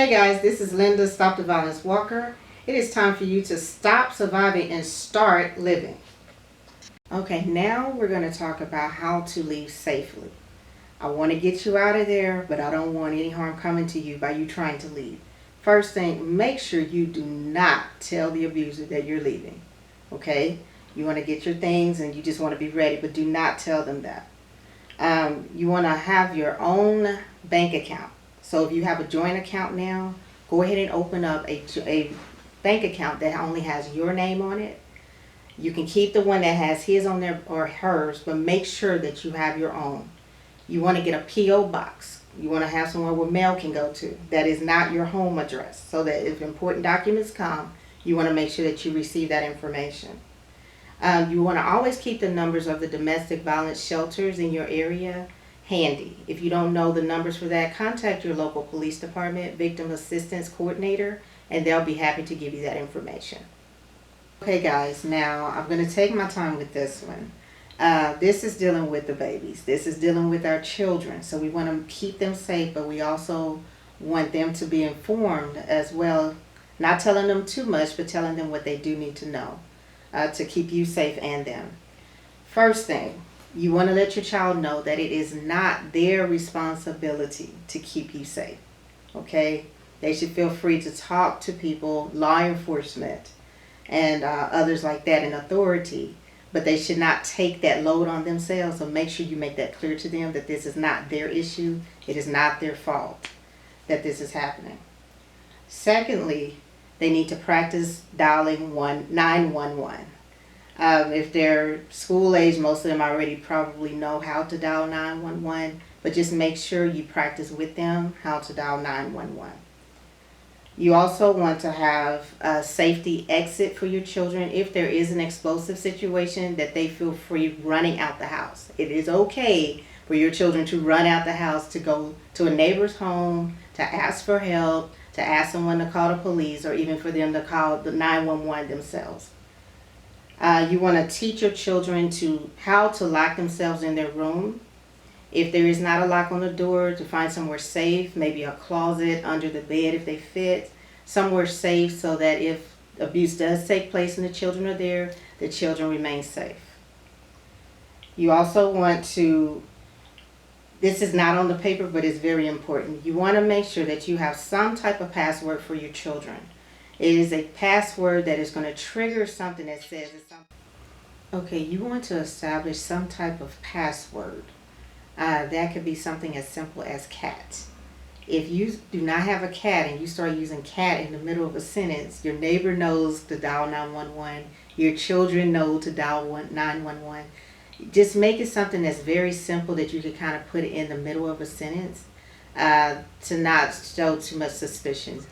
Hey guys, this is Linda, Stop the Violence Walker. It is time for you to stop surviving and start living. Okay, now we're going to talk about how to leave safely. I want to get you out of there, but I don't want any harm coming to you by you trying to leave. First thing, make sure you do not tell the abuser that you're leaving. Okay? You want to get your things and you just want to be ready, but do not tell them that. You want to have your own bank account. So if you have a joint account now, go ahead and open up a bank account that only has your name on it. You can keep the one that has his on there or hers, but make sure that you have your own. You want to get a P.O. box. You want to have somewhere where mail can go to. That is not your home address, so that if important documents come, you want to make sure that you receive that information. You want to always keep the numbers of the domestic violence shelters in your area handy. If you don't know the numbers for that, contact your local police department, victim assistance coordinator, and they'll be happy to give you that information. Okay guys, now I'm going to take my time with this one. This is dealing with the babies. This is dealing with our children. So we want to keep them safe, but we also want them to be informed as well. Not telling them too much, but telling them what they do need to know to keep you safe and them. First thing, you want to let your child know that it is not their responsibility to keep you safe. Okay? They should feel free to talk to people, law enforcement, and others like that in authority. But they should not take that load on themselves. So make sure you make that clear to them that this is not their issue. It is not their fault that this is happening. Secondly, they need to practice dialing 911. If they're school age, most of them already probably know how to dial 911, but just make sure you practice with them how to dial 911. You also want to have a safety exit for your children if there is an explosive situation that they feel free running out the house. It is okay for your children to run out the house, to go to a neighbor's home, to ask for help, to ask someone to call the police, or even for them to call the 911 themselves. You want to teach your children how to lock themselves in their room. If there is not a lock on the door, to find somewhere safe, maybe a closet, under the bed if they fit, somewhere safe so that if abuse does take place and the children are there, the children remain safe. You also want to, this is not on the paper, but it's very important. You want to make sure that you have some type of password for your children. It is a password that is going to trigger something that says it's something. Okay, you want to establish some type of password. That could be something as simple as cat. If you do not have a cat and you start using cat in the middle of a sentence, your neighbor knows to dial 911, your children know to dial 911. Just make it something that's very simple that you can kind of put in the middle of a sentence to not show too much suspicion.